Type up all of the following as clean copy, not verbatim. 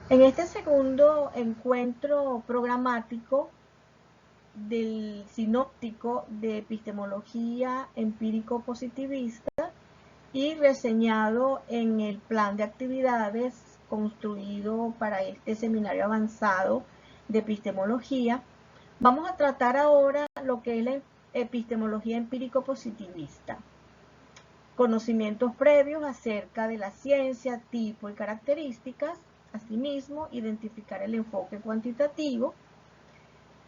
En este segundo encuentro programático del sinóptico de epistemología empírico-positivista y reseñado en el plan de actividades construido para este seminario avanzado de epistemología, vamos a tratar ahora lo que es la epistemología empírico-positivista. Conocimientos previos acerca de la ciencia, tipo y características. Asimismo, identificar el enfoque cuantitativo.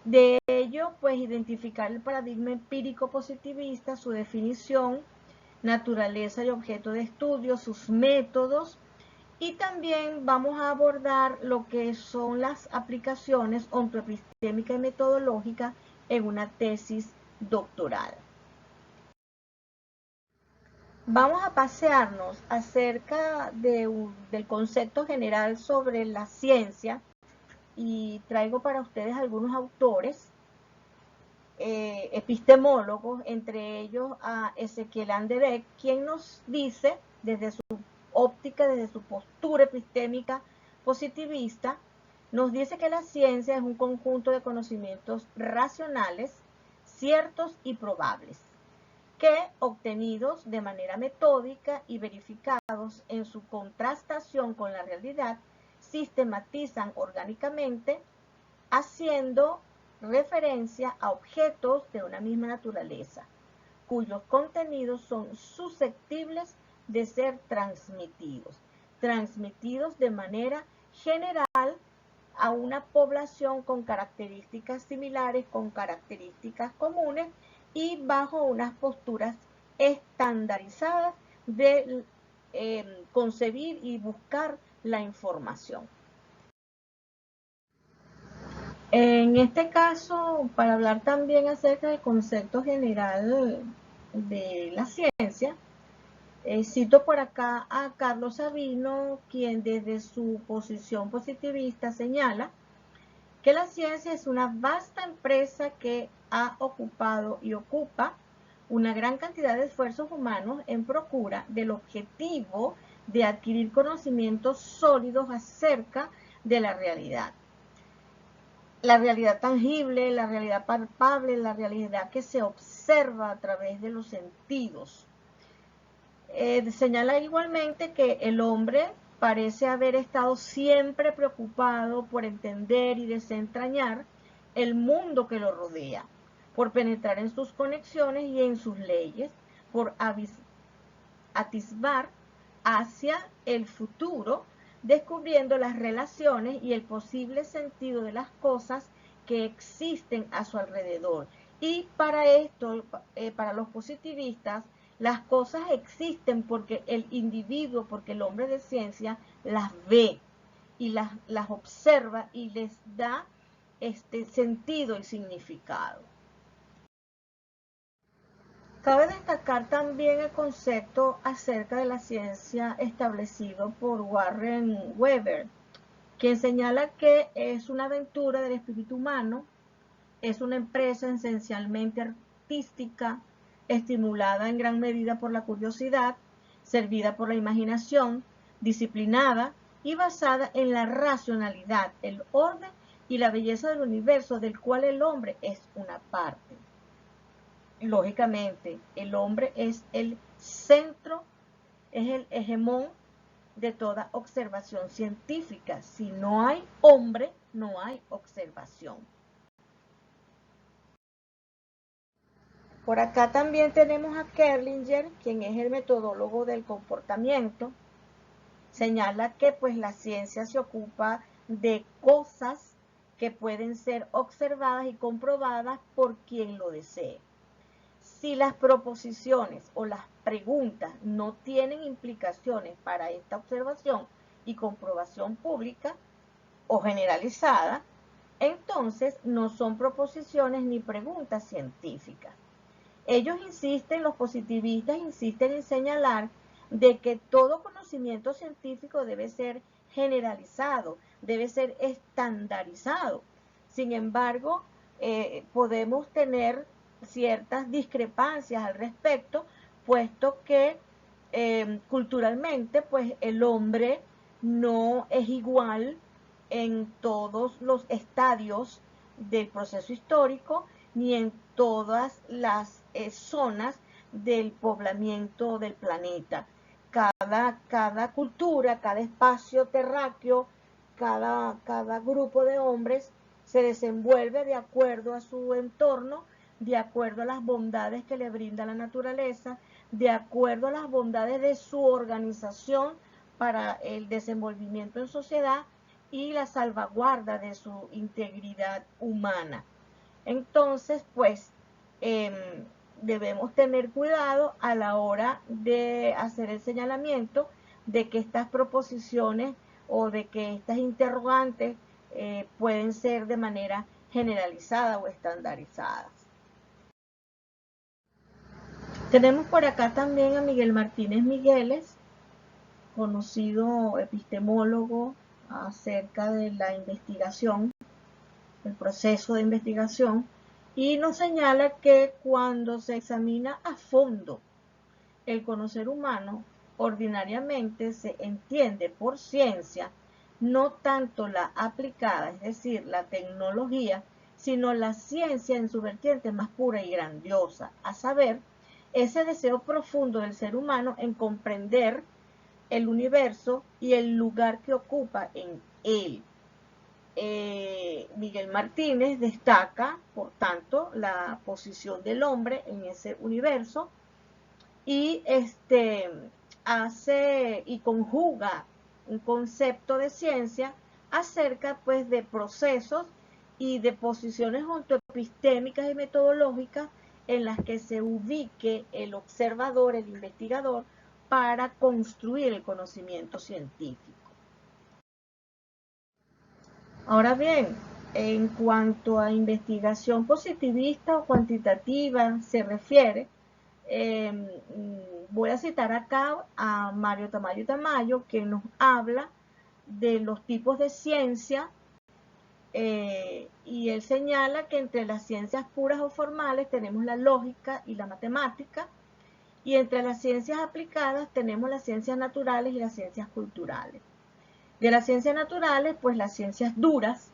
De ello, pues identificar el paradigma empírico positivista, su definición, naturaleza y objeto de estudio, sus métodos, y también vamos a abordar lo que son las aplicaciones ontoepistémica y metodológica en una tesis doctoral. Vamos a pasearnos acerca del concepto general sobre la ciencia y traigo para ustedes algunos autores epistemólogos, entre ellos a Ezequiel Anderegg, quien nos dice desde su óptica, desde su postura epistémica positivista, nos dice que la ciencia es un conjunto de conocimientos racionales, ciertos y probables, que, obtenidos de manera metódica y verificados en su contrastación con la realidad, sistematizan orgánicamente, haciendo referencia a objetos de una misma naturaleza, cuyos contenidos son susceptibles de ser transmitidos de manera general a una población con características similares, con características comunes y bajo unas posturas estandarizadas de concebir y buscar la información. En este caso, para hablar también acerca del concepto general de la ciencia, cito por acá a Carlos Sabino, quien desde su posición positivista señala que la ciencia es una vasta empresa que ha ocupado y ocupa una gran cantidad de esfuerzos humanos en procura del objetivo de adquirir conocimientos sólidos acerca de la realidad tangible, la realidad palpable, la realidad que se observa a través de los sentidos. Señala igualmente que el hombre parece haber estado siempre preocupado por entender y desentrañar el mundo que lo rodea, por penetrar en sus conexiones y en sus leyes, por atisbar hacia el futuro, descubriendo las relaciones y el posible sentido de las cosas que existen a su alrededor. Y para esto, para los positivistas, las cosas existen porque el individuo, porque el hombre de ciencia las ve y las observa y les da sentido y significado. Cabe destacar también el concepto acerca de la ciencia establecido por Warren Weber, quien señala que es una aventura del espíritu humano, es una empresa esencialmente artística, estimulada en gran medida por la curiosidad, servida por la imaginación, disciplinada y basada en la racionalidad, el orden y la belleza del universo del cual el hombre es una parte. Lógicamente, el hombre es el centro, es el hegemón de toda observación científica. Si no hay hombre, no hay observación. Por acá también tenemos a Kerlinger, quien es el metodólogo del comportamiento. Señala que pues la ciencia se ocupa de cosas que pueden ser observadas y comprobadas por quien lo desee. Si las proposiciones o las preguntas no tienen implicaciones para esta observación y comprobación pública o generalizada, entonces no son proposiciones ni preguntas científicas. Ellos insisten, los positivistas insisten en señalar de que todo conocimiento científico debe ser generalizado, debe ser estandarizado. Sin embargo, podemos tener ciertas discrepancias al respecto, puesto que culturalmente pues el hombre no es igual en todos los estadios del proceso histórico, ni en todas las zonas del poblamiento del planeta. Cada cultura, cada espacio terráqueo, cada grupo de hombres se desenvuelve de acuerdo a su entorno, de acuerdo a las bondades que le brinda la naturaleza, de acuerdo a las bondades de su organización para el desenvolvimiento en sociedad y la salvaguarda de su integridad humana. Entonces, pues, debemos tener cuidado a la hora de hacer el señalamiento de que estas proposiciones o de que estas interrogantes pueden ser de manera generalizada o estandarizadas. Tenemos por acá también a Miguel Martínez Migueles, conocido epistemólogo acerca de la investigación, el proceso de investigación, y nos señala que cuando se examina a fondo el conocer humano, ordinariamente se entiende por ciencia no tanto la aplicada, es decir, la tecnología, sino la ciencia en su vertiente más pura y grandiosa, a saber, ese deseo profundo del ser humano en comprender el universo y el lugar que ocupa en él. Miguel Martínez destaca, por tanto, la posición del hombre en ese universo y hace y conjuga un concepto de ciencia acerca pues de procesos y de posiciones ontoepistémicas y metodológicas en las que se ubique el observador, el investigador, para construir el conocimiento científico. Ahora bien, en cuanto a investigación positivista o cuantitativa se refiere, voy a citar acá a Mario Tamayo Tamayo, que nos habla de los tipos de ciencia, y él señala que entre las ciencias puras o formales tenemos la lógica y la matemática, y entre las ciencias aplicadas tenemos las ciencias naturales y las ciencias culturales. De las ciencias naturales, pues las ciencias duras,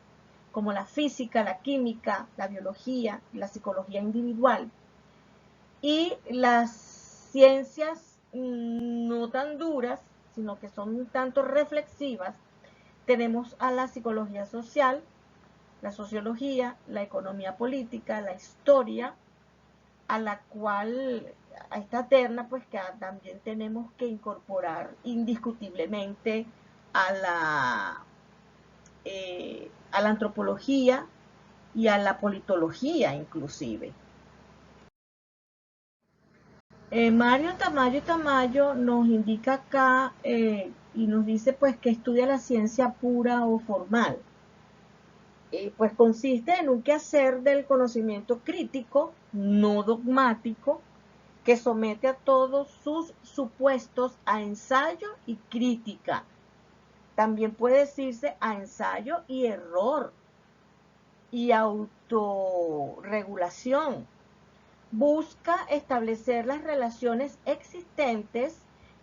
como la física, la química, la biología, la psicología individual. Y las ciencias no tan duras, sino que son un tanto reflexivas, tenemos a la psicología social, la sociología, la economía política, la historia, a la cual, a esta terna, pues que también tenemos que incorporar indiscutiblemente a la antropología y a la politología inclusive. Mario Tamayo nos indica acá y nos dice pues que estudia la ciencia pura o formal. Pues consiste en un quehacer del conocimiento crítico, no dogmático, que somete a todos sus supuestos a ensayo y crítica. También puede decirse a ensayo y error y autorregulación. Busca establecer las relaciones existentes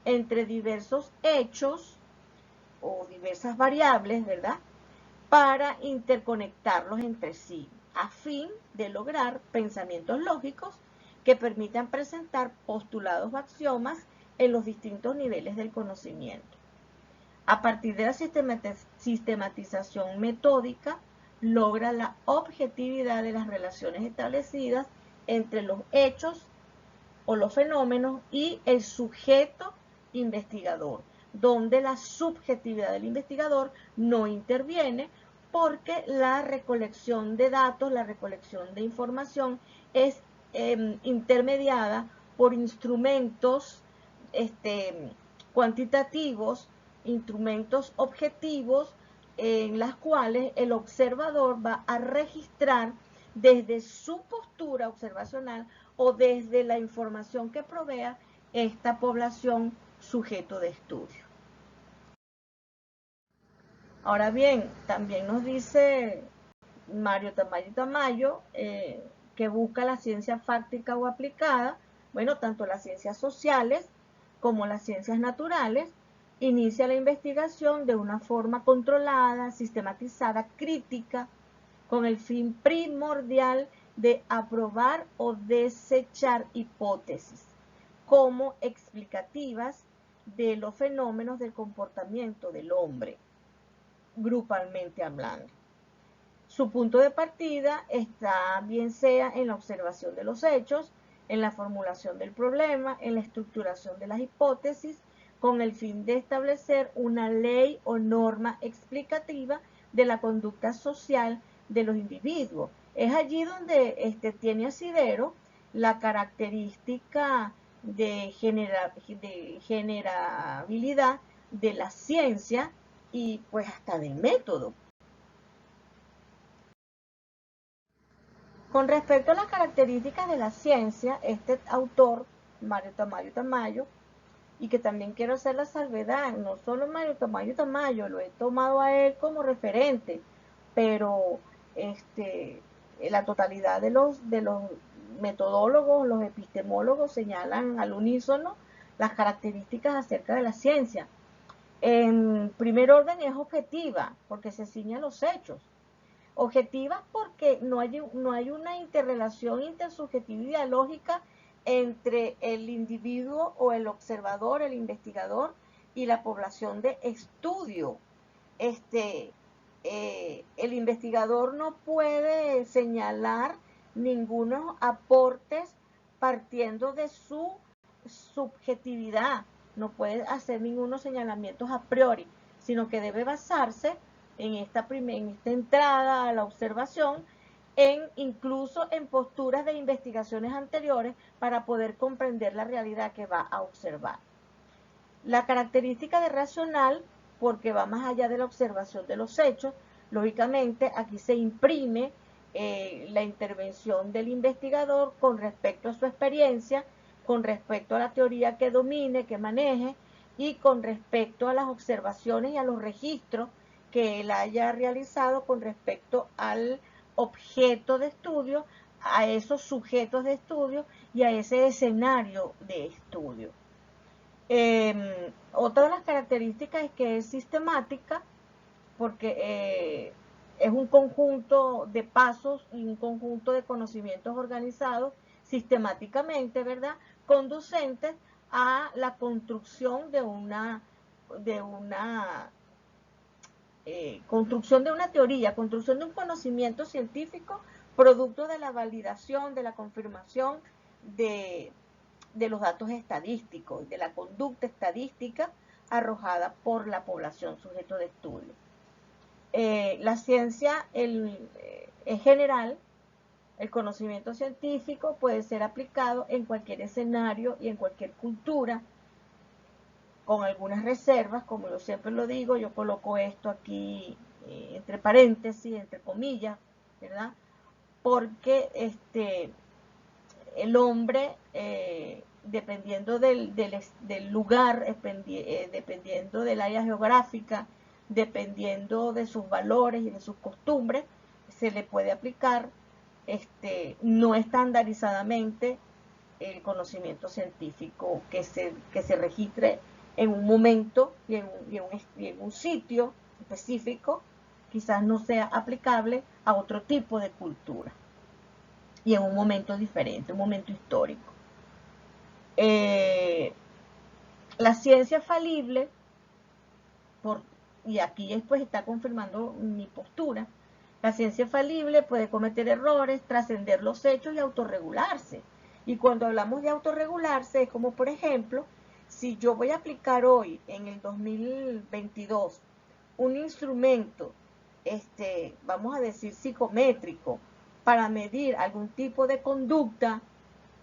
entre diversos hechos o diversas variables, ¿verdad?, para interconectarlos entre sí, a fin de lograr pensamientos lógicos que permitan presentar postulados o axiomas en los distintos niveles del conocimiento. A partir de la sistematización metódica, logra la objetividad de las relaciones establecidas entre los hechos o los fenómenos y el sujeto investigador, donde la subjetividad del investigador no interviene porque la recolección de datos, la recolección de información es intermediada por instrumentos cuantitativos, instrumentos objetivos en las cuales el observador va a registrar desde su postura observacional o desde la información que provea esta población sujeto de estudio. Ahora bien, también nos dice Mario Tamayo que busca la ciencia fáctica o aplicada, bueno, tanto las ciencias sociales como las ciencias naturales, inicia la investigación de una forma controlada, sistematizada, crítica, con el fin primordial de aprobar o desechar hipótesis como explicativas de los fenómenos del comportamiento del hombre, grupalmente hablando. Su punto de partida está bien sea en la observación de los hechos, en la formulación del problema, en la estructuración de las hipótesis, con el fin de establecer una ley o norma explicativa de la conducta social de los individuos. Es allí donde tiene asidero la característica de generabilidad de la ciencia y pues hasta del método. Con respecto a las características de la ciencia, este autor, Mario Tamayo, y que también quiero hacer la salvedad, no solo Mario Tamayo, lo he tomado a él como referente, pero la totalidad de los metodólogos, los epistemólogos señalan al unísono las características acerca de la ciencia. En primer orden es objetiva, porque se ciña a los hechos. Objetiva porque no hay una interrelación intersubjetiva y dialógica entre el individuo o el observador, el investigador y la población de estudio. El investigador no puede señalar ningunos aportes partiendo de su subjetividad, no puede hacer ningunos señalamientos a priori, sino que debe basarse en esta entrada a la observación, incluso en posturas de investigaciones anteriores para poder comprender la realidad que va a observar. La característica de racional, porque va más allá de la observación de los hechos, lógicamente aquí se imprime la intervención del investigador con respecto a su experiencia, con respecto a la teoría que domine, que maneje, y con respecto a las observaciones y a los registros que él haya realizado con respecto al objeto de estudio, a esos sujetos de estudio y a ese escenario de estudio. Otra de las características es que es sistemática, porque es un conjunto de pasos y un conjunto de conocimientos organizados sistemáticamente, ¿verdad?, conducentes a la construcción de una construcción de una teoría, construcción de un conocimiento científico, producto de la validación, de la confirmación de los datos estadísticos, de la conducta estadística arrojada por la población sujeto de estudio. La ciencia es general, el conocimiento científico puede ser aplicado en cualquier escenario y en cualquier cultura, con algunas reservas, como yo siempre lo digo, yo coloco esto aquí entre paréntesis, entre comillas, ¿verdad? Porque el hombre, dependiendo del lugar, dependiendo del área geográfica, dependiendo de sus valores y de sus costumbres, se le puede aplicar no estandarizadamente el conocimiento científico que se registre en un momento y en un sitio específico, quizás no sea aplicable a otro tipo de cultura y en un momento diferente, un momento histórico. La ciencia falible, y aquí después está confirmando mi postura, la ciencia falible puede cometer errores, trascender los hechos y autorregularse. Y cuando hablamos de autorregularse es como, por ejemplo, si yo voy a aplicar hoy, en el 2022, un instrumento, vamos a decir psicométrico, para medir algún tipo de conducta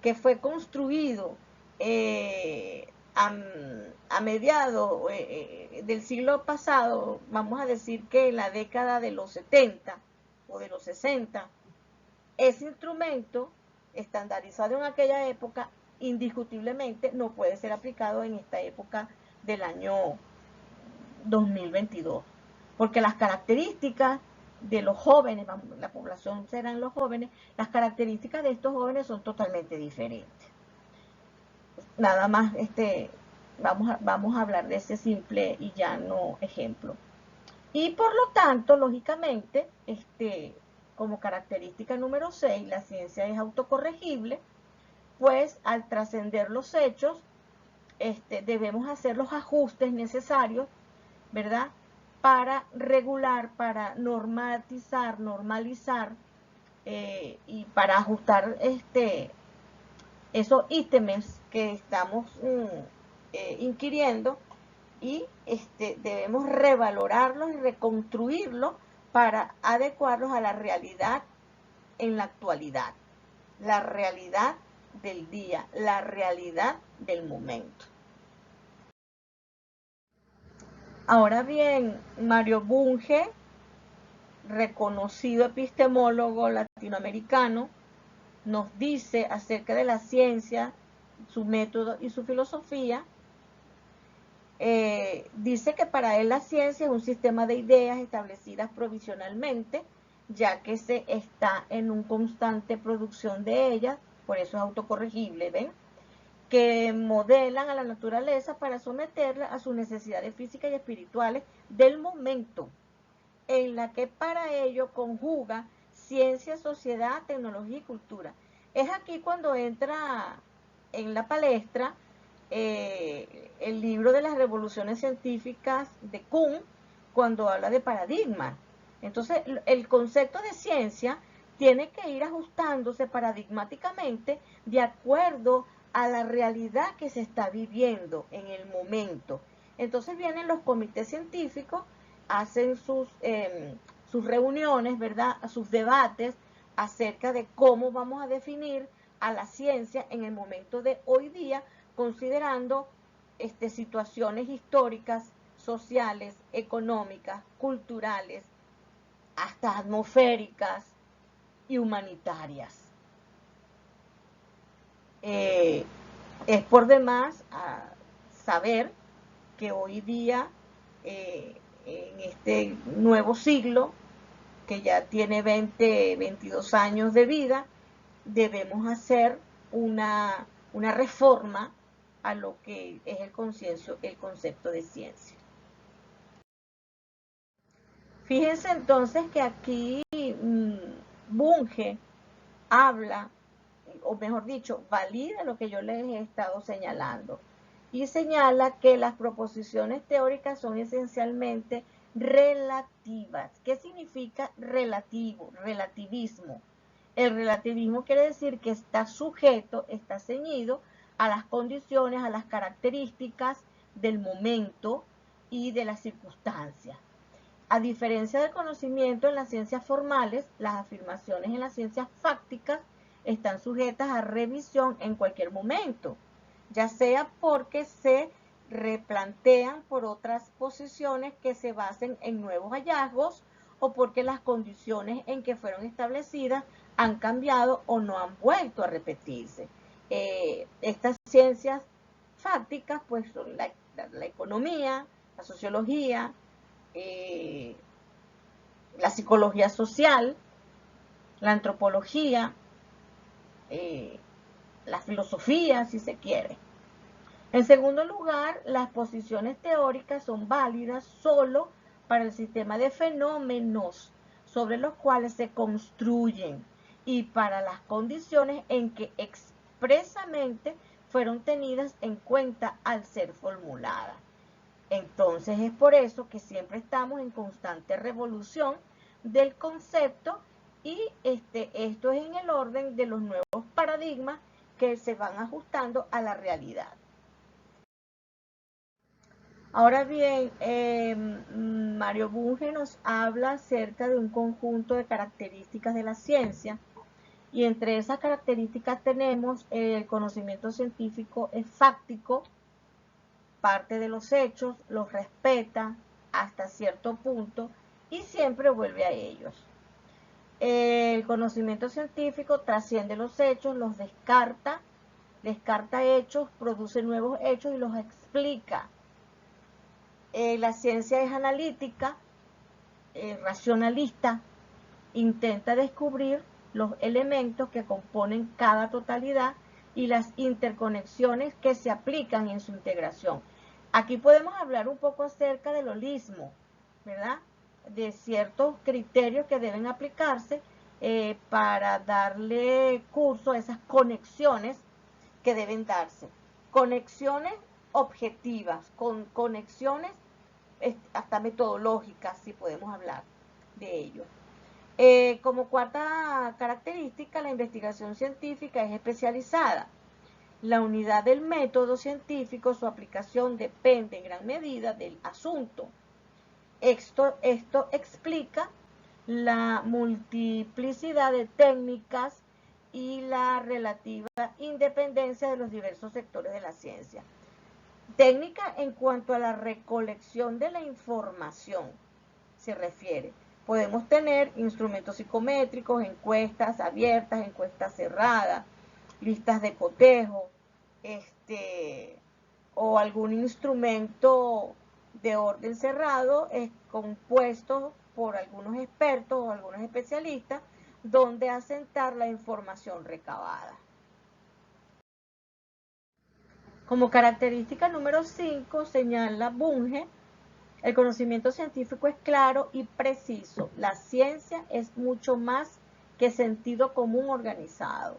que fue construido a mediados del siglo pasado, vamos a decir que en la década de los 70 o de los 60, ese instrumento estandarizado en aquella época indiscutiblemente no puede ser aplicado en esta época del año 2022, porque las características de los jóvenes, la población serán los jóvenes, las características de estos jóvenes son totalmente diferentes. Nada más vamos a hablar de ese simple y llano ejemplo. Y por lo tanto, lógicamente, como característica número 6, la ciencia es autocorregible, pues al trascender los hechos, debemos hacer los ajustes necesarios, ¿verdad? Para regular, para normalizar y para ajustar esos ítems que estamos inquiriendo y debemos revalorarlos y reconstruirlos para adecuarlos a la realidad en la actualidad, la realidad del día, la realidad del momento. Ahora bien, Mario Bunge, reconocido epistemólogo latinoamericano, nos dice acerca de la ciencia, su método y su filosofía. Dice que para él la ciencia es un sistema de ideas establecidas provisionalmente, ya que se está en una constante producción de ellas, por eso es autocorregible, ¿ven? Que modelan a la naturaleza para someterla a sus necesidades físicas y espirituales del momento, en la que para ello conjuga ciencia, sociedad, tecnología y cultura. Es aquí cuando entra en la palestra el libro de las revoluciones científicas de Kuhn, cuando habla de paradigmas. Entonces, el concepto de ciencia tiene que ir ajustándose paradigmáticamente de acuerdo a la realidad que se está viviendo en el momento. Entonces vienen los comités científicos, hacen sus reuniones, ¿verdad?, sus debates acerca de cómo vamos a definir a la ciencia en el momento de hoy día, considerando situaciones históricas, sociales, económicas, culturales, hasta atmosféricas y humanitarias. Es por demás saber que hoy día, en este nuevo siglo, que ya tiene 22 años de vida, debemos hacer una reforma a lo que es el concepto de ciencia. Fíjense entonces que aquí Bunge habla, o mejor dicho, valida lo que yo les he estado señalando, y señala que las proposiciones teóricas son esencialmente relativas. ¿Qué significa relativo? Relativismo. El relativismo quiere decir que está sujeto, está ceñido a las condiciones, a las características del momento y de las circunstancias. A diferencia del conocimiento en las ciencias formales, las afirmaciones en las ciencias fácticas están sujetas a revisión en cualquier momento, ya sea porque se replantean por otras posiciones que se basen en nuevos hallazgos o porque las condiciones en que fueron establecidas han cambiado o no han vuelto a repetirse. Estas ciencias fácticas pues son la economía, la sociología, la psicología social, la antropología, la filosofía, si se quiere. En segundo lugar, las posiciones teóricas son válidas solo para el sistema de fenómenos sobre los cuales se construyen y para las condiciones en que expresamente fueron tenidas en cuenta al ser formuladas. Entonces es por eso que siempre estamos en constante revolución del concepto y esto es en el orden de los nuevos paradigmas que se van ajustando a la realidad. Ahora bien, Mario Bunge nos habla acerca de un conjunto de características de la ciencia y entre esas características tenemos el conocimiento científico es fáctico, parte de los hechos, los respeta hasta cierto punto y siempre vuelve a ellos. El conocimiento científico trasciende los hechos, los descarta hechos, produce nuevos hechos y los explica. La ciencia es analítica, racionalista, intenta descubrir los elementos que componen cada totalidad y las interconexiones que se aplican en su integración. Aquí podemos hablar un poco acerca del holismo, ¿verdad? De ciertos criterios que deben aplicarse para darle curso a esas conexiones que deben darse. Conexiones objetivas, con conexiones hasta metodológicas, si podemos hablar de ello. Como cuarta característica, la investigación científica es especializada. La unidad del método científico, su aplicación depende en gran medida del asunto. Esto explica la multiplicidad de técnicas y la relativa independencia de los diversos sectores de la ciencia. Técnica en cuanto a la recolección de la información se refiere. Podemos tener instrumentos psicométricos, encuestas abiertas, encuestas cerradas, listas de cotejo, o algún instrumento de orden cerrado compuesto por algunos expertos o algunos especialistas donde asentar la información recabada. Como característica número 5 señala Bunge, el conocimiento científico es claro y preciso. La ciencia es mucho más que sentido común organizado.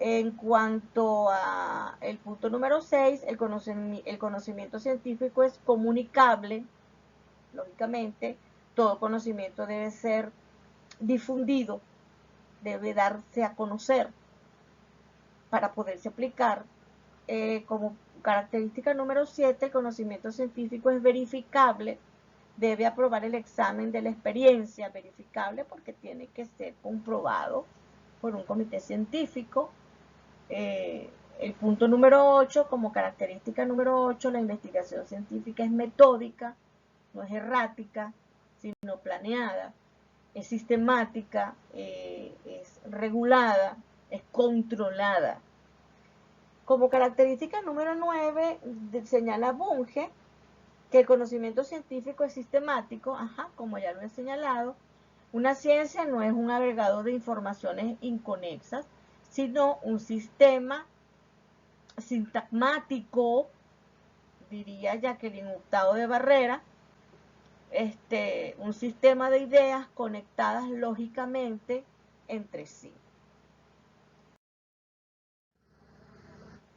En cuanto a el punto número 6, el conocimiento científico es comunicable. Lógicamente, todo conocimiento debe ser difundido, debe darse a conocer para poderse aplicar. Como característica número 7, el conocimiento científico es verificable, debe aprobar el examen de la experiencia, verificable porque tiene que ser comprobado por un comité científico. El punto número 8, como característica número 8, la investigación científica es metódica, no es errática, sino planeada, es sistemática, es regulada, es controlada. Como característica número 9, señala Bunge que el conocimiento científico es sistemático, como ya lo he señalado. Una ciencia no es un agregado de informaciones inconexas, sino un sistema sintagmático, diría Jacqueline Hurtado de Barrera, un sistema de ideas conectadas lógicamente entre sí.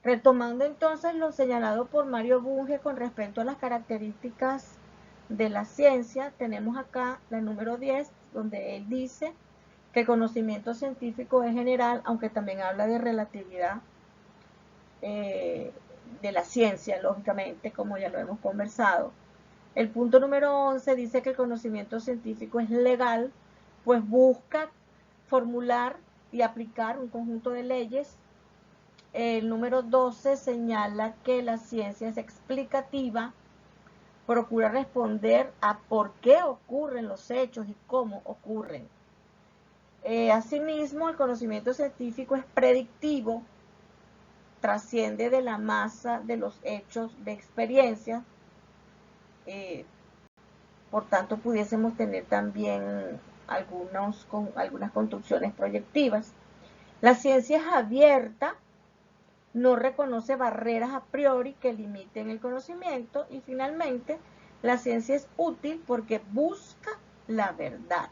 Retomando entonces lo señalado por Mario Bunge con respecto a las características de la ciencia, tenemos acá la número 10, donde él dice que el conocimiento científico es general, aunque también habla de relatividad de la ciencia, lógicamente, como ya lo hemos conversado. El punto número 11 dice que el conocimiento científico es legal, pues busca formular y aplicar un conjunto de leyes. El número 12 señala que la ciencia es explicativa, procura responder a por qué ocurren los hechos y cómo ocurren. Asimismo, el conocimiento científico es predictivo, trasciende de la masa de los hechos de experiencia. Por tanto, pudiésemos tener también algunas construcciones proyectivas. La ciencia es abierta, no reconoce barreras a priori que limiten el conocimiento y finalmente la ciencia es útil porque busca la verdad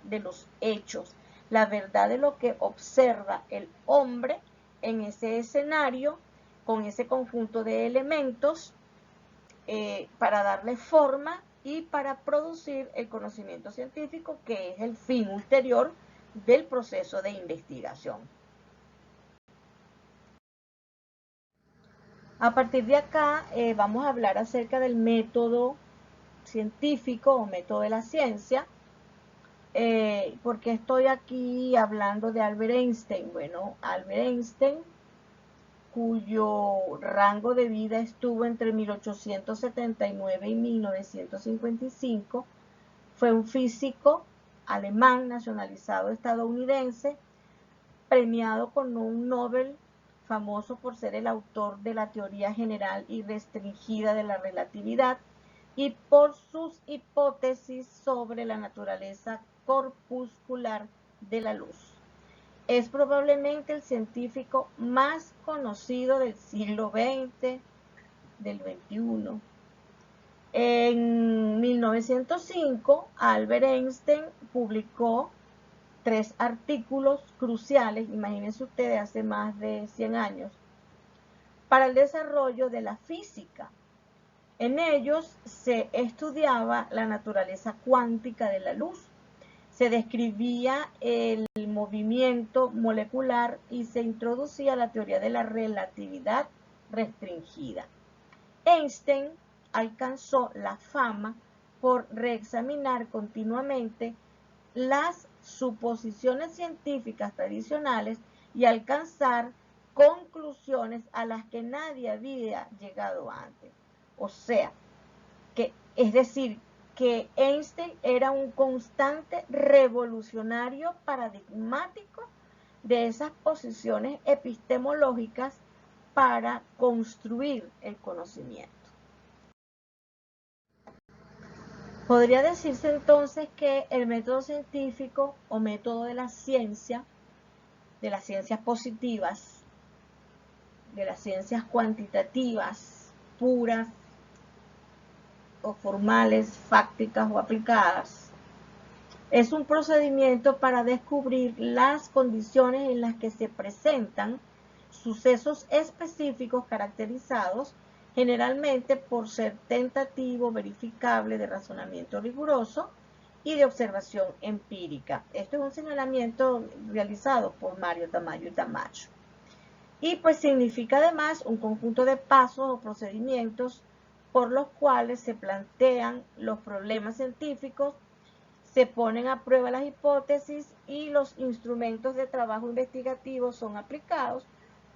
de los hechos, la verdad de lo que observa el hombre en ese escenario con ese conjunto de elementos para darle forma y para producir el conocimiento científico, que es el fin ulterior del proceso de investigación. A partir de acá vamos a hablar acerca del método científico o método de la ciencia. ¿Por qué estoy aquí hablando de Albert Einstein? Bueno, Albert Einstein, cuyo rango de vida estuvo entre 1879 y 1955, fue un físico alemán nacionalizado estadounidense, premiado con un Nobel, famoso por ser el autor de la teoría general y restringida de la relatividad y por sus hipótesis sobre la naturaleza corpuscular de la luz. Es probablemente el científico más conocido del siglo XX, del XXI. En 1905, Albert Einstein publicó 3 artículos cruciales, imagínense ustedes, hace más de 100 años, para el desarrollo de la física. En ellos se estudiaba la naturaleza cuántica de la luz, se describía el movimiento molecular y se introducía la teoría de la relatividad restringida. Einstein alcanzó la fama por reexaminar continuamente las suposiciones científicas tradicionales y alcanzar conclusiones a las que nadie había llegado antes. O sea, es decir, que Einstein era un constante revolucionario paradigmático de esas posiciones epistemológicas para construir el conocimiento. Podría decirse entonces que el método científico o método de la ciencia, de las ciencias positivas, de las ciencias cuantitativas, puras o formales, fácticas o aplicadas, es un procedimiento para descubrir las condiciones en las que se presentan sucesos específicos caracterizados generalmente por ser tentativo, verificable, de razonamiento riguroso y de observación empírica. Esto es un señalamiento realizado por Mario Tamayo y Tamayo. Y pues significa además un conjunto de pasos o procedimientos por los cuales se plantean los problemas científicos, se ponen a prueba las hipótesis y los instrumentos de trabajo investigativo son aplicados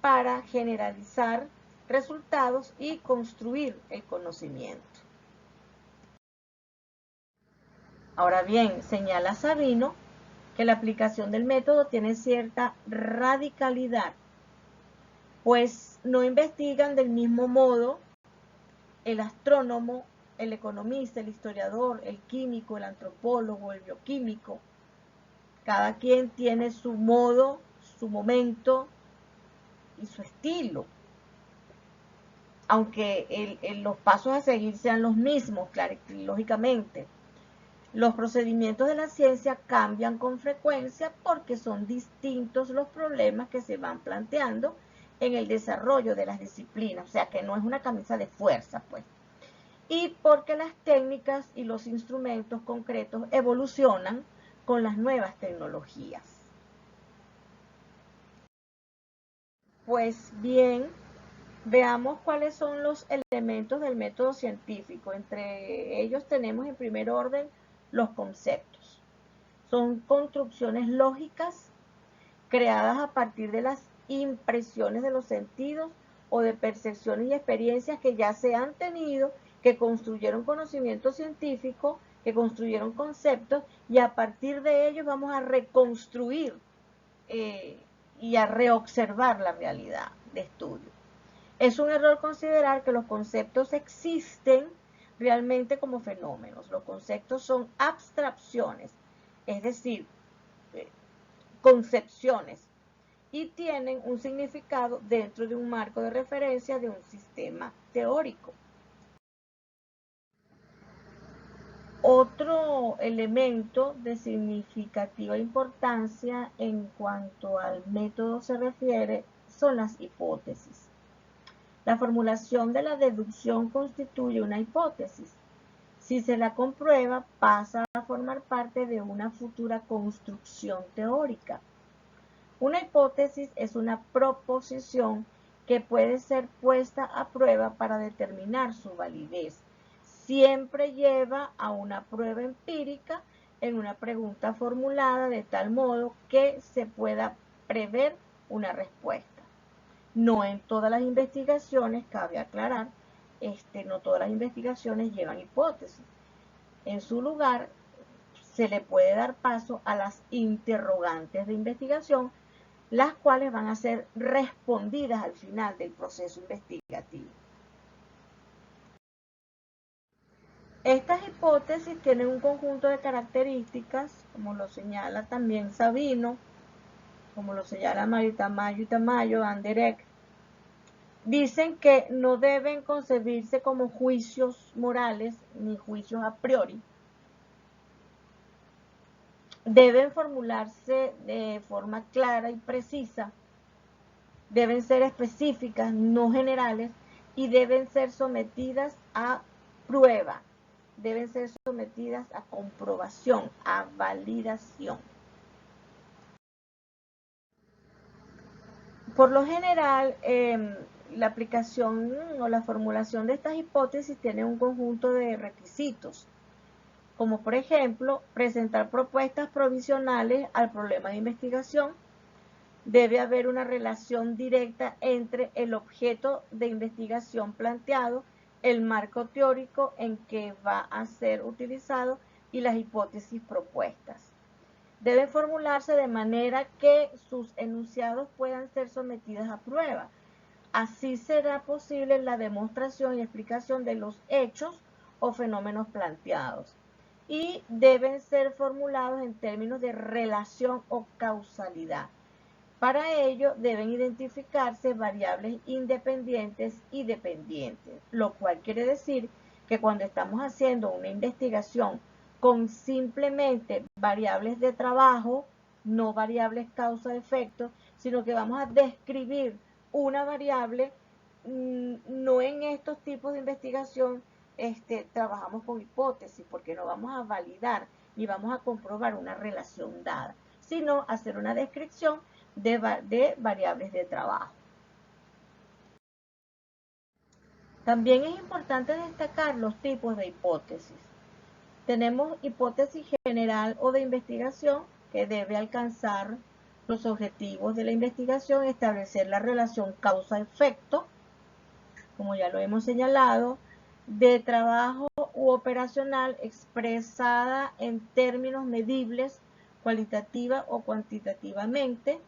para generalizar resultados y construir el conocimiento. Ahora bien, señala Sabino que la aplicación del método tiene cierta radicalidad, pues no investigan del mismo modo el astrónomo, el economista, el historiador, el químico, el antropólogo, el bioquímico. Cada quien tiene su modo, su momento y su estilo. Aunque los pasos a seguir sean los mismos, claro, lógicamente. Los procedimientos de la ciencia cambian con frecuencia porque son distintos los problemas que se van planteando en el desarrollo de las disciplinas, o sea que no es una camisa de fuerza, pues. Y porque las técnicas y los instrumentos concretos evolucionan con las nuevas tecnologías. Pues bien, veamos cuáles son los elementos del método científico. Entre ellos tenemos en primer orden los conceptos. Son construcciones lógicas creadas a partir de las impresiones de los sentidos o de percepciones y experiencias que ya se han tenido, que construyeron conocimiento científico, que construyeron conceptos, y a partir de ellos vamos a reconstruir y a reobservar la realidad de estudio. Es un error considerar que los conceptos existen realmente como fenómenos. Los conceptos son abstracciones, es decir, concepciones, y tienen un significado dentro de un marco de referencia de un sistema teórico. Otro elemento de significativa importancia en cuanto al método se refiere son las hipótesis. La formulación de la deducción constituye una hipótesis. Si se la comprueba, pasa a formar parte de una futura construcción teórica. Una hipótesis es una proposición que puede ser puesta a prueba para determinar su validez. Siempre lleva a una prueba empírica en una pregunta formulada de tal modo que se pueda prever una respuesta. No en todas las investigaciones, cabe aclarar, no todas las investigaciones llevan hipótesis. En su lugar, se le puede dar paso a las interrogantes de investigación, las cuales van a ser respondidas al final del proceso investigativo. Estas hipótesis tienen un conjunto de características, como lo señala también Sabino, como lo señala Mario Tamayo y Tamayo, Anderek, dicen que no deben concebirse como juicios morales ni juicios a priori. Deben formularse de forma clara y precisa, deben ser específicas, no generales, y deben ser sometidas a prueba, deben ser sometidas a comprobación, a validación. Por lo general, la aplicación o la formulación de estas hipótesis tiene un conjunto de requisitos, como por ejemplo, presentar propuestas provisionales al problema de investigación. Debe haber una relación directa entre el objeto de investigación planteado, el marco teórico en que va a ser utilizado y las hipótesis propuestas. Deben formularse de manera que sus enunciados puedan ser sometidos a prueba. Así será posible la demostración y explicación de los hechos o fenómenos planteados. Y deben ser formulados en términos de relación o causalidad. Para ello deben identificarse variables independientes y dependientes, lo cual quiere decir que cuando estamos haciendo una investigación con simplemente variables de trabajo, no variables causa-efecto, sino que vamos a describir una variable, no en estos tipos de investigación trabajamos con hipótesis, porque no vamos a validar ni vamos a comprobar una relación dada, sino hacer una descripción de variables de trabajo. También es importante destacar los tipos de hipótesis. Tenemos hipótesis general o de investigación, que debe alcanzar los objetivos de la investigación, establecer la relación causa-efecto, como ya lo hemos señalado, de trabajo u operacional expresada en términos medibles, cualitativa o cuantitativamente,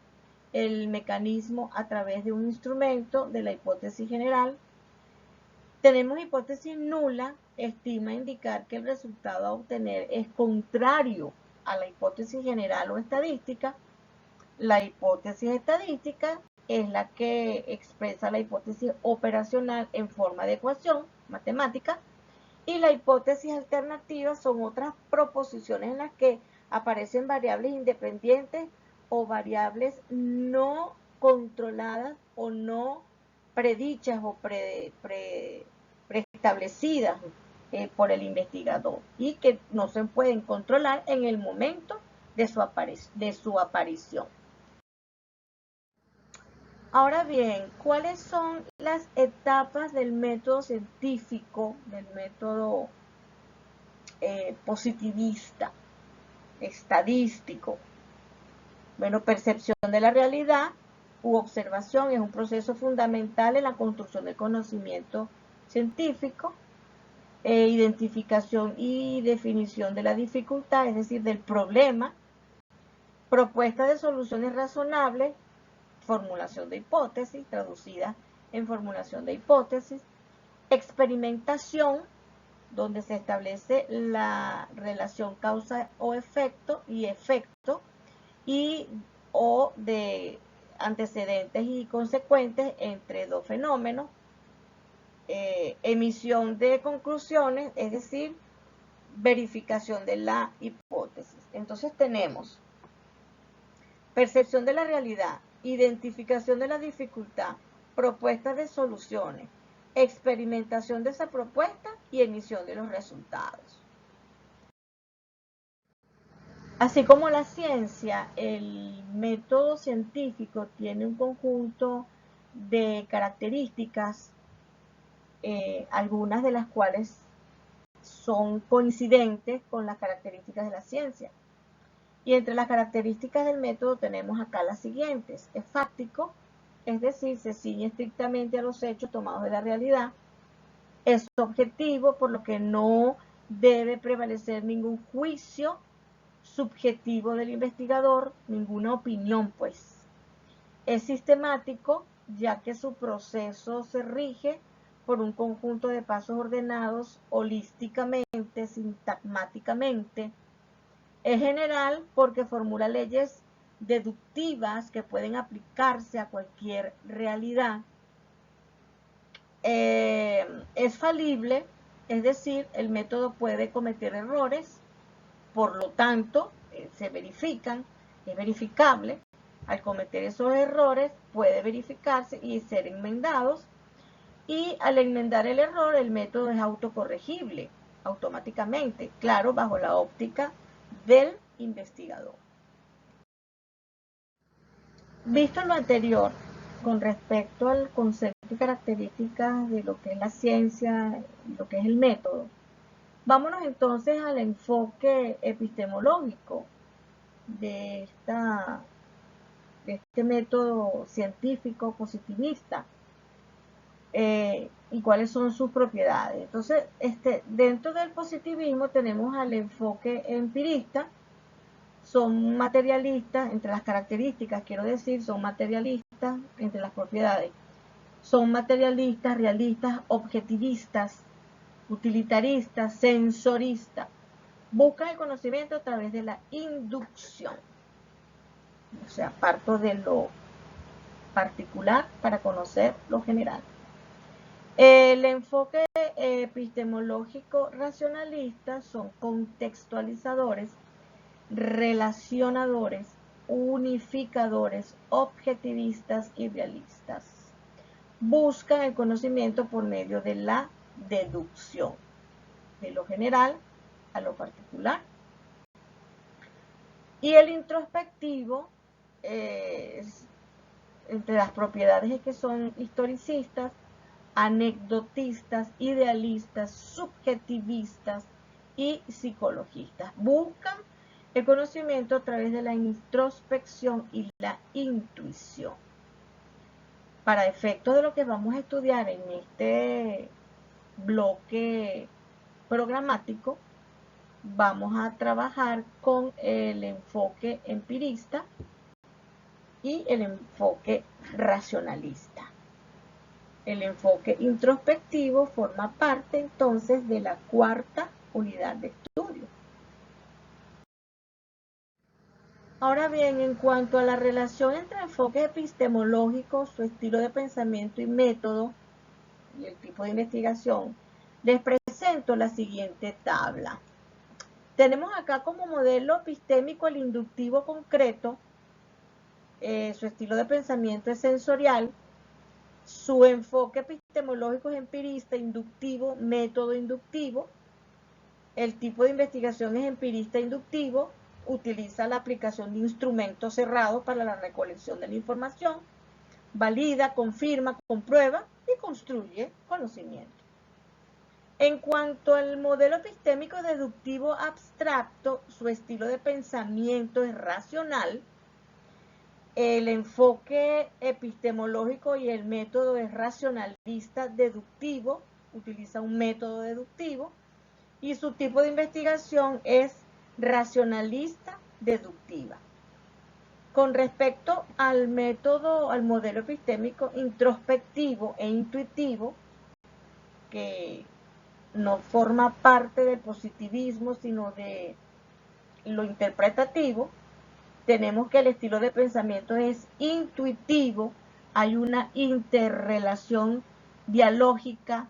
el mecanismo a través de un instrumento de la hipótesis general. Tenemos hipótesis nula, estima indicar que el resultado a obtener es contrario a la hipótesis general o estadística. La hipótesis estadística es la que expresa la hipótesis operacional en forma de ecuación matemática, y la hipótesis alternativa son otras proposiciones en las que aparecen variables independientes o variables no controladas o no predichas o preestablecidas por el investigador y que no se pueden controlar en el momento de su aparición. Ahora bien, ¿cuáles son las etapas del método científico, del método positivista, estadístico? Bueno, percepción de la realidad u observación es un proceso fundamental en la construcción del conocimiento científico. Identificación y definición de la dificultad, es decir, del problema. Propuesta de soluciones razonables, formulación de hipótesis, traducida en formulación de hipótesis. Experimentación, donde se establece la relación causa o efecto y o de antecedentes y consecuentes entre dos fenómenos. Emisión de conclusiones, es decir, verificación de la hipótesis. Entonces tenemos percepción de la realidad, identificación de la dificultad, propuesta de soluciones, experimentación de esa propuesta y emisión de los resultados. Así como la ciencia, el método científico tiene un conjunto de características, algunas de las cuales son coincidentes con las características de la ciencia. Y entre las características del método tenemos acá las siguientes. Es fáctico, es decir, se ciñe estrictamente a los hechos tomados de la realidad. Es objetivo, por lo que no debe prevalecer ningún juicio subjetivo del investigador, ninguna opinión, pues. Es sistemático, ya que su proceso se rige por un conjunto de pasos ordenados holísticamente, sintagmáticamente. Es general porque formula leyes deductivas que pueden aplicarse a cualquier realidad. es falible, es decir, el método puede cometer errores, por lo tanto, se verifican, es verificable. Al cometer esos errores, puede verificarse y ser enmendados. Y al enmendar el error, el método es autocorregible automáticamente, claro, bajo la óptica del investigador. Visto lo anterior, con respecto al concepto y características de lo que es la ciencia y lo que es el método, vámonos entonces al enfoque epistemológico de este método científico positivista y cuáles son sus propiedades. Entonces, dentro del positivismo tenemos al enfoque empirista. Son materialistas, entre las características, quiero decir, son materialistas, entre las propiedades. Son materialistas, realistas, objetivistas, utilitaristas, sensoristas. Buscan el conocimiento a través de la inducción. O sea, parto de lo particular para conocer lo general. El enfoque epistemológico racionalista son contextualizadores, relacionadores, unificadores, objetivistas y realistas. Buscan el conocimiento por medio de la deducción, de lo general a lo particular. Y el introspectivo, entre las propiedades es que son historicistas, anecdotistas, idealistas, subjetivistas y psicologistas. Buscan el conocimiento a través de la introspección y la intuición. Para efectos de lo que vamos a estudiar en este bloque programático, vamos a trabajar con el enfoque empirista y el enfoque racionalista. El enfoque introspectivo forma parte entonces de la cuarta unidad de estudio. Ahora bien, en cuanto a la relación entre enfoques epistemológicos, su estilo de pensamiento y método, y el tipo de investigación, les presento la siguiente tabla. Tenemos acá como modelo epistémico el inductivo concreto, su estilo de pensamiento es sensorial, su enfoque epistemológico es empirista, inductivo, método inductivo, el tipo de investigación es empirista inductivo, utiliza la aplicación de instrumentos cerrados para la recolección de la información, valida, confirma, comprueba y construye conocimiento. En cuanto al modelo epistémico deductivo abstracto, su estilo de pensamiento es racional, el enfoque epistemológico y el método es racionalista deductivo, utiliza un método deductivo, y su tipo de investigación es racionalista deductiva. Con respecto al método, al modelo epistémico introspectivo e intuitivo, que no forma parte del positivismo, sino de lo interpretativo, tenemos que el estilo de pensamiento es intuitivo, hay una interrelación dialógica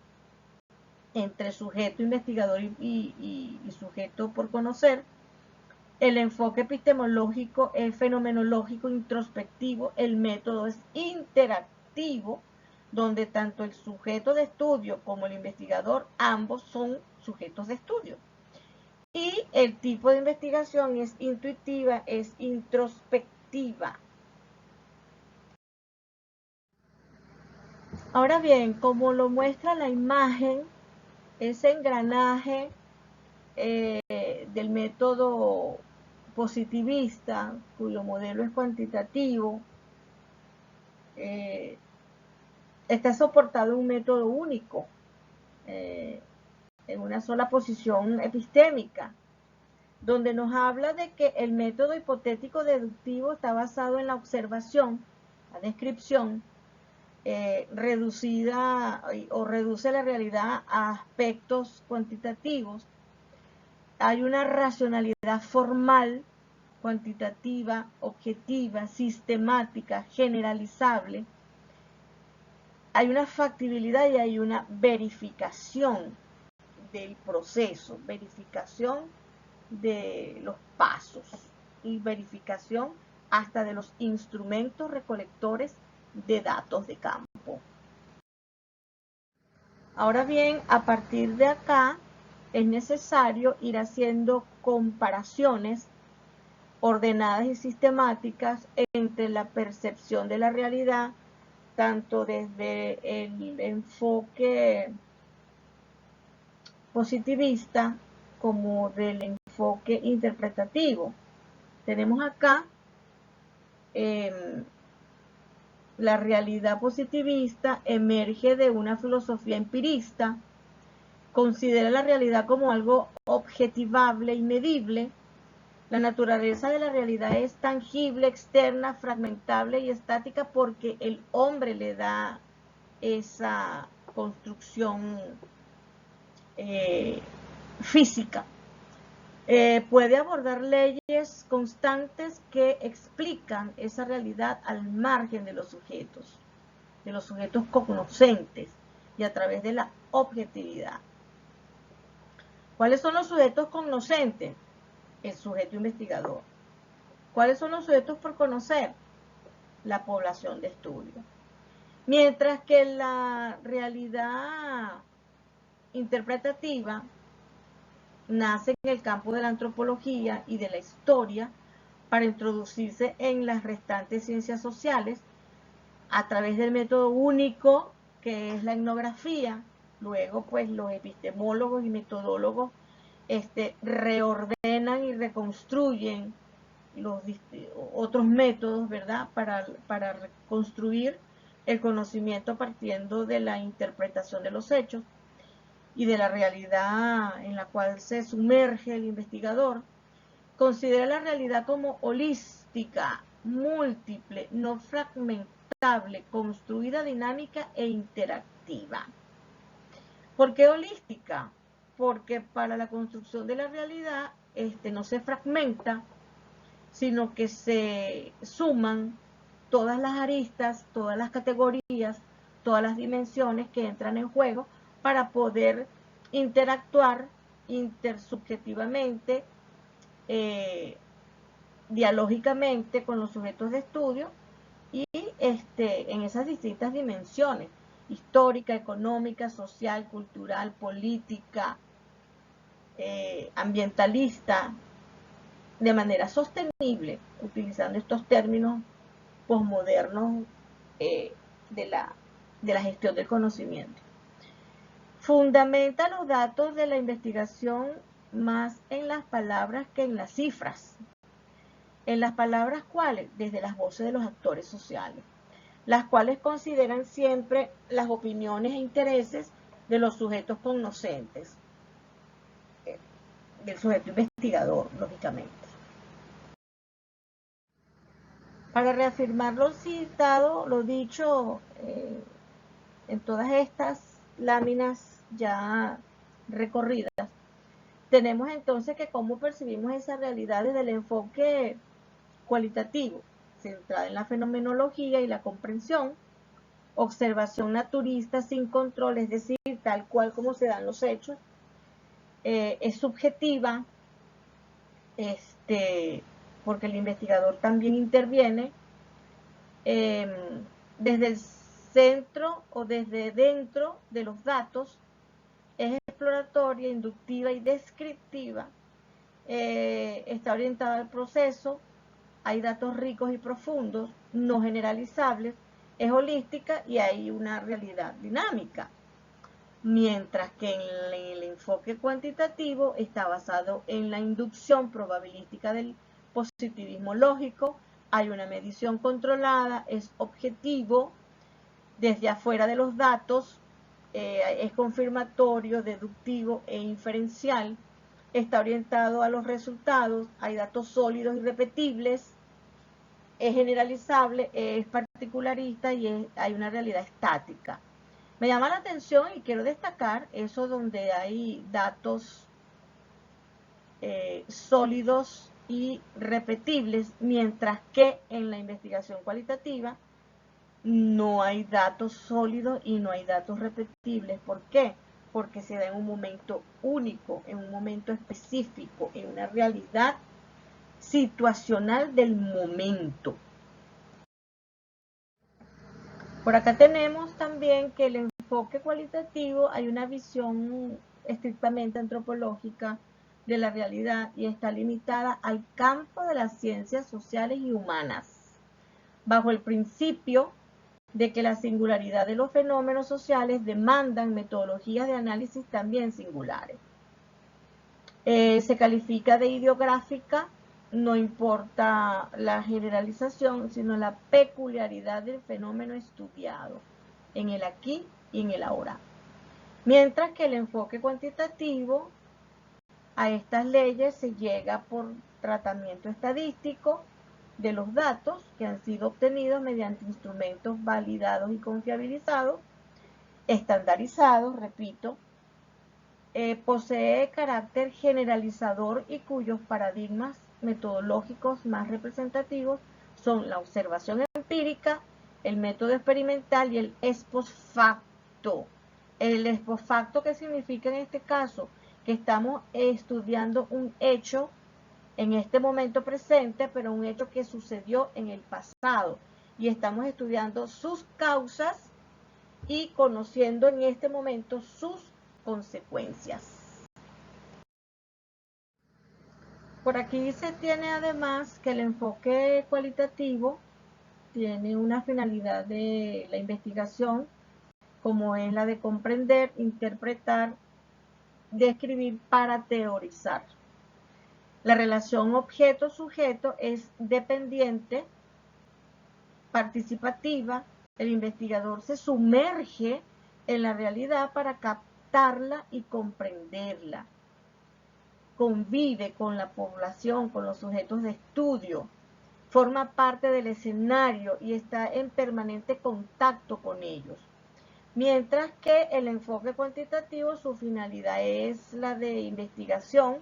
entre sujeto investigador y sujeto por conocer. El enfoque epistemológico es fenomenológico, introspectivo, el método es interactivo, donde tanto el sujeto de estudio como el investigador, ambos son sujetos de estudio. Y el tipo de investigación es intuitiva, es introspectiva. Ahora bien, como lo muestra la imagen, ese engranaje del método positivista, cuyo modelo es cuantitativo, está soportado en un método único, en una sola posición epistémica, donde nos habla de que el método hipotético deductivo está basado en la observación, la descripción, reducida o reduce la realidad a aspectos cuantitativos. Hay una racionalidad formal, cuantitativa, objetiva, sistemática, generalizable. hay una factibilidad y hay una verificación del proceso, verificación de los pasos y verificación hasta de los instrumentos recolectores de datos de campo. Ahora bien, a partir de acá es necesario ir haciendo comparaciones ordenadas y sistemáticas entre la percepción de la realidad, tanto desde el enfoque positivista como del enfoque interpretativo. Tenemos acá la realidad positivista emerge de una filosofía empirista, considera la realidad como algo objetivable y medible. La naturaleza de la realidad es tangible, externa, fragmentable y estática porque el hombre le da esa construcción física. Puede abordar leyes constantes que explican esa realidad al margen de los sujetos cognoscentes y a través de la objetividad. ¿Cuáles son los sujetos cognoscentes? El sujeto investigador. ¿Cuáles son los sujetos por conocer? La población de estudio. Mientras que la realidad interpretativa nace en el campo de la antropología y de la historia para introducirse en las restantes ciencias sociales a través del método único que es la etnografía. Luego pues los epistemólogos y metodólogos reordenan y reconstruyen los otros métodos, ¿verdad? Para reconstruir el conocimiento partiendo de la interpretación de los hechos y de la realidad en la cual se sumerge el investigador. Considera la realidad como holística, múltiple, no fragmentable, construida, dinámica e interactiva. ¿Por qué holística? Porque para la construcción de la realidad no se fragmenta, sino que se suman todas las aristas, todas las categorías, todas las dimensiones que entran en juego para poder interactuar intersubjetivamente, dialógicamente con los sujetos de estudio y en esas distintas dimensiones: histórica, económica, social, cultural, política, ambientalista, de manera sostenible, utilizando estos términos posmodernos de la gestión del conocimiento. Fundamenta los datos de la investigación más en las palabras que en las cifras. ¿En las palabras cuáles? Desde las voces de los actores sociales, las cuales consideran siempre las opiniones e intereses de los sujetos cognoscentes, del sujeto investigador, lógicamente. Para reafirmar lo citado, lo dicho en todas estas láminas ya recorridas, tenemos entonces que cómo percibimos esa realidad desde el enfoque cualitativo, centrada en la fenomenología y la comprensión, observación naturista sin control, es decir, tal cual como se dan los hechos, es subjetiva, porque el investigador también interviene desde el centro o desde dentro de los datos, es exploratoria, inductiva y descriptiva, está orientada al proceso, hay datos ricos y profundos, no generalizables, es holística y hay una realidad dinámica. Mientras que en el enfoque cuantitativo está basado en la inducción probabilística del positivismo lógico, hay una medición controlada, es objetivo, desde afuera de los datos, es confirmatorio, deductivo e inferencial, está orientado a los resultados, hay datos sólidos y repetibles, es generalizable, es particularista y hay una realidad estática. Me llama la atención y quiero destacar eso donde hay datos sólidos y repetibles, mientras que en la investigación cualitativa no hay datos sólidos y no hay datos repetibles. ¿Por qué? Porque se da en un momento único, en un momento específico, en una realidad situacional del momento. Por acá tenemos también que el enfoque cualitativo, hay una visión estrictamente antropológica de la realidad y está limitada al campo de las ciencias sociales y humanas, bajo el principio de que la singularidad de los fenómenos sociales demandan metodologías de análisis también singulares. Se califica de ideográfica, no importa la generalización, sino la peculiaridad del fenómeno estudiado en el aquí y en el ahora. Mientras que el enfoque cuantitativo, a estas leyes se llega por tratamiento estadístico de los datos que han sido obtenidos mediante instrumentos validados y confiabilizados, estandarizados, repito, posee carácter generalizador y cuyos paradigmas metodológicos más representativos son la observación empírica, el método experimental y el ex post facto. El ex post facto, ¿qué significa en este caso? Que estamos estudiando un hecho en este momento presente, pero un hecho que sucedió en el pasado. Y estamos estudiando sus causas y conociendo en este momento sus consecuencias. Por aquí se tiene además que el enfoque cualitativo tiene una finalidad de la investigación, como es la de comprender, interpretar, describir para teorizar. La relación objeto-sujeto es dependiente, participativa. El investigador se sumerge en la realidad para captarla y comprenderla. Convive con la población, con los sujetos de estudio, forma parte del escenario y está en permanente contacto con ellos. Mientras que el enfoque cuantitativo, su finalidad es la de investigación,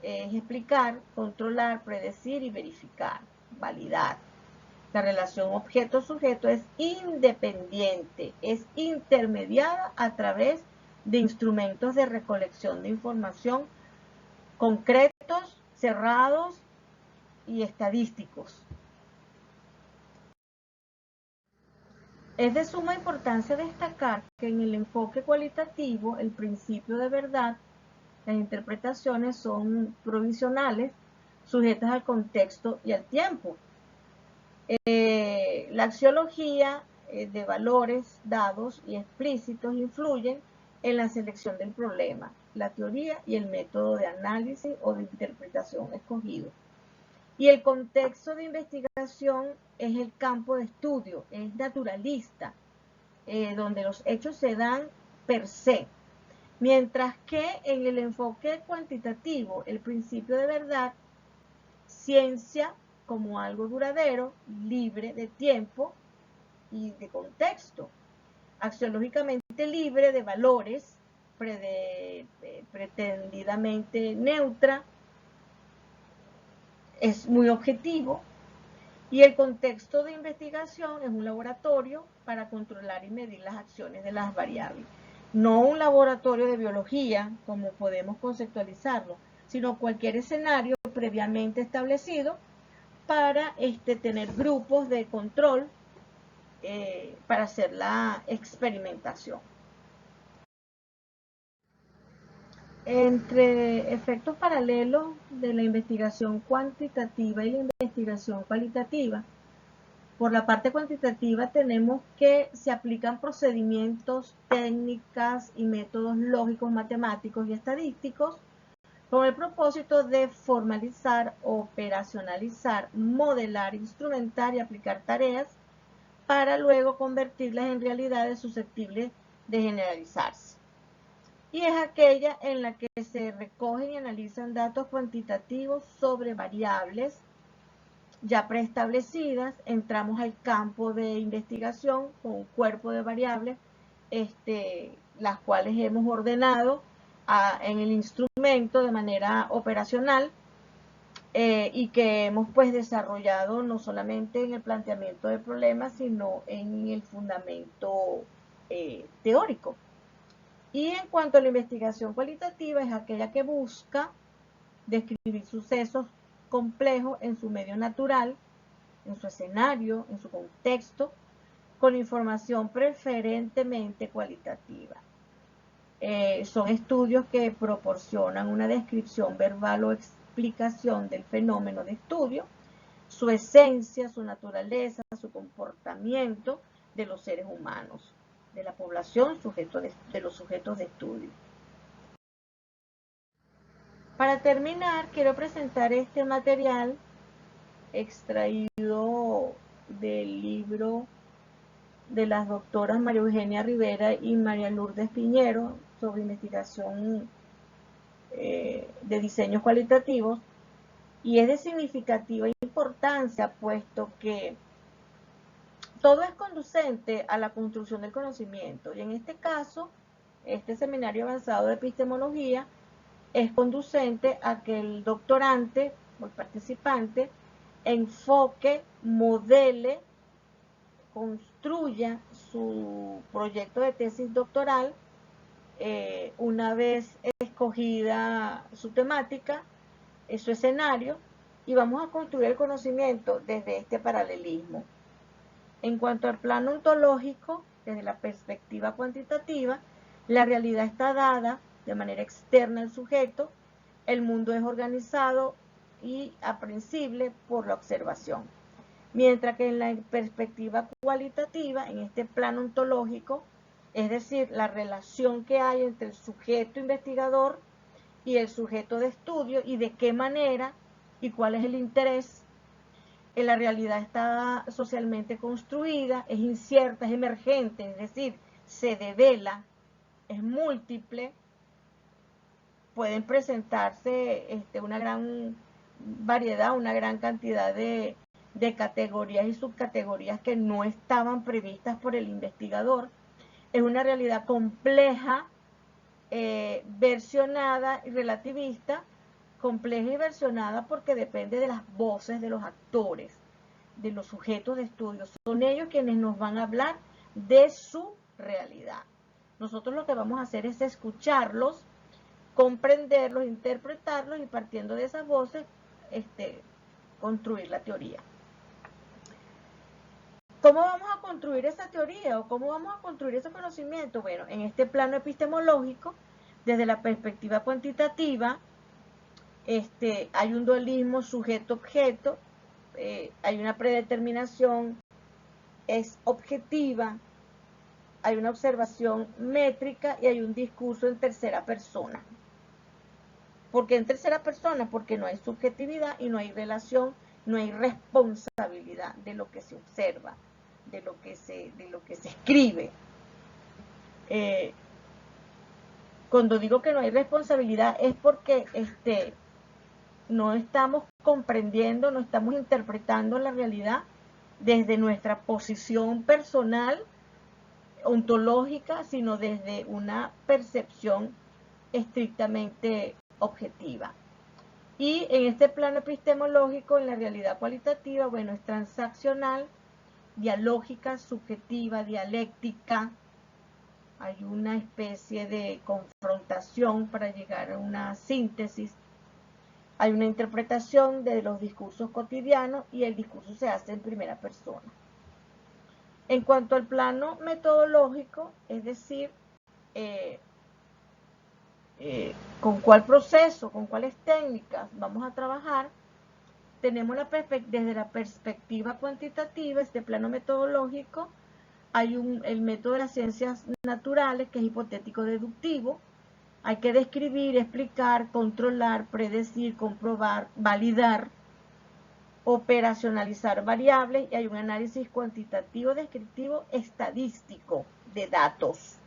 es explicar, controlar, predecir y verificar, validar. La relación objeto-sujeto es independiente, es intermediada a través de instrumentos de recolección de información concretos, cerrados y estadísticos. Es de suma importancia destacar que en el enfoque cualitativo el principio de verdad, las interpretaciones son provisionales, sujetas al contexto y al tiempo. La axiología de valores dados y explícitos influyen en la selección del problema, la teoría y el método de análisis o de interpretación escogido. Y el contexto de investigación es el campo de estudio, es naturalista, donde los hechos se dan per se. Mientras que en el enfoque cuantitativo, el principio de verdad, ciencia como algo duradero, libre de tiempo y de contexto, axiológicamente libre de valores, pretendidamente neutra, es muy objetivo, y el contexto de investigación es un laboratorio para controlar y medir las acciones de las variables. No un laboratorio de biología, como podemos conceptualizarlo, sino cualquier escenario previamente establecido para tener grupos de control para hacer la experimentación. Entre efectos paralelos de la investigación cuantitativa y la investigación cualitativa, por la parte cuantitativa tenemos que se aplican procedimientos, técnicas y métodos lógicos, matemáticos y estadísticos con el propósito de formalizar, operacionalizar, modelar, instrumentar y aplicar tareas para luego convertirlas en realidades susceptibles de generalizarse. Y es aquella en la que se recogen y analizan datos cuantitativos sobre variables ya preestablecidas. Entramos al campo de investigación con un cuerpo de variables, las cuales hemos ordenado en el instrumento de manera operacional y que hemos pues desarrollado no solamente en el planteamiento de problemas, sino en el fundamento teórico. Y en cuanto a la investigación cualitativa, es aquella que busca describir sucesos complejos en su medio natural, en su escenario, en su contexto, con información preferentemente cualitativa. Son estudios que proporcionan una descripción verbal o explicación del fenómeno de estudio, su esencia, su naturaleza, su comportamiento de los seres humanos, de la población, de los sujetos de estudio. Para terminar, quiero presentar este material extraído del libro de las doctoras María Eugenia Rivera y María Lourdes Piñero sobre investigación de diseños cualitativos, y es de significativa importancia puesto que todo es conducente a la construcción del conocimiento, y en este caso, este seminario avanzado de epistemología es conducente a que el doctorante o el participante enfoque, modele, construya su proyecto de tesis doctoral una vez escogida su temática, su escenario, y vamos a construir el conocimiento desde este paralelismo. En cuanto al plano ontológico, desde la perspectiva cuantitativa, la realidad está dada de manera externa al sujeto, el mundo es organizado y aprehensible por la observación. Mientras que en la perspectiva cualitativa, en este plano ontológico, es decir, la relación que hay entre el sujeto investigador y el sujeto de estudio y de qué manera y cuál es el interés, la realidad está socialmente construida, es incierta, es emergente, es decir, se devela, es múltiple, pueden presentarse una gran variedad, una gran cantidad de categorías y subcategorías que no estaban previstas por el investigador. Es una realidad compleja, versionada y relativista, compleja y versionada porque depende de las voces de los actores, de los sujetos de estudio. Son ellos quienes nos van a hablar de su realidad. Nosotros lo que vamos a hacer es escucharlos, comprenderlos, interpretarlos y partiendo de esas voces, construir la teoría. ¿Cómo vamos a construir esa teoría o cómo vamos a construir ese conocimiento? Bueno, en este plano epistemológico, desde la perspectiva cuantitativa, hay un dualismo sujeto-objeto, hay una predeterminación, es objetiva, hay una observación métrica y hay un discurso en tercera persona. ¿Por qué en tercera persona? Porque no hay subjetividad y no hay relación, no hay responsabilidad de lo que se observa, de lo que se escribe. Cuando digo que no hay responsabilidad es porque no estamos comprendiendo, no estamos interpretando la realidad desde nuestra posición personal, ontológica, sino desde una percepción estrictamente objetiva. Y en este plano epistemológico, en la realidad cualitativa, bueno, es transaccional, dialógica, subjetiva, dialéctica. Hay una especie de confrontación para llegar a una síntesis. Hay una interpretación de los discursos cotidianos y el discurso se hace en primera persona. En cuanto al plano metodológico, es decir, con cuál proceso, con cuáles técnicas vamos a trabajar, tenemos desde la perspectiva cuantitativa, este plano metodológico, hay el método de las ciencias naturales, que es hipotético-deductivo. Hay que describir, explicar, controlar, predecir, comprobar, validar, operacionalizar variables, y hay un análisis cuantitativo, descriptivo, estadístico de datos.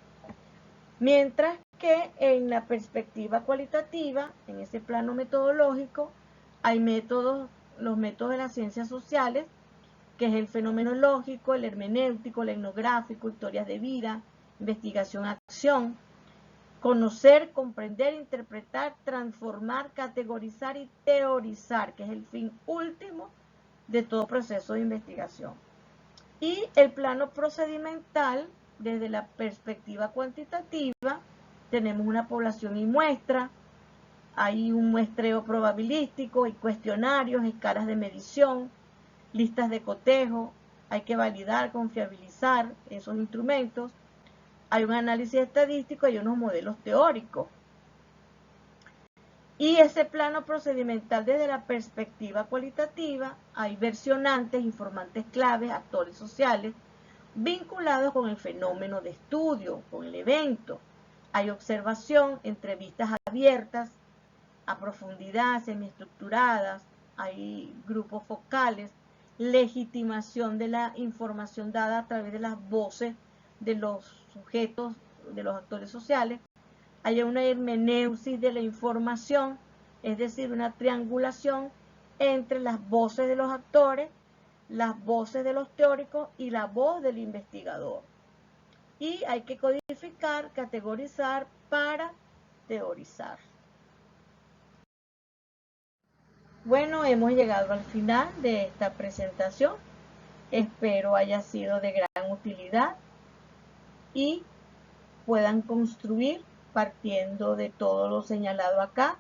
Mientras que en la perspectiva cualitativa, en ese plano metodológico, hay los métodos de las ciencias sociales, que es el fenomenológico, el hermenéutico, el etnográfico, historias de vida, investigación-acción. conocer, comprender, interpretar, transformar, categorizar y teorizar, que es el fin último de todo proceso de investigación. Y el plano procedimental, desde la perspectiva cuantitativa, tenemos una población y muestra, hay un muestreo probabilístico, hay cuestionarios, escalas de medición, listas de cotejo, hay que validar, confiabilizar esos instrumentos, hay un análisis estadístico y unos modelos teóricos. Y ese plano procedimental desde la perspectiva cualitativa, hay versionantes, informantes claves, actores sociales, vinculados con el fenómeno de estudio, con el evento. Hay observación, entrevistas abiertas, a profundidad, semiestructuradas, hay grupos focales, legitimación de la información dada a través de las voces de los sujetos, de los actores sociales, hay una hermeneusis de la información, es decir, una triangulación entre las voces de los actores, las voces de los teóricos y la voz del investigador. Y hay que codificar, categorizar para teorizar. Bueno, hemos llegado al final de esta presentación. Espero haya sido de gran utilidad y puedan construir partiendo de todo lo señalado acá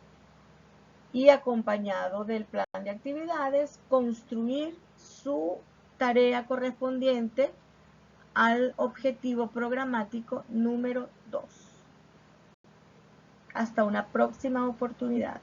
y acompañado del plan de actividades, construir su tarea correspondiente al objetivo programático número 2. Hasta una próxima oportunidad.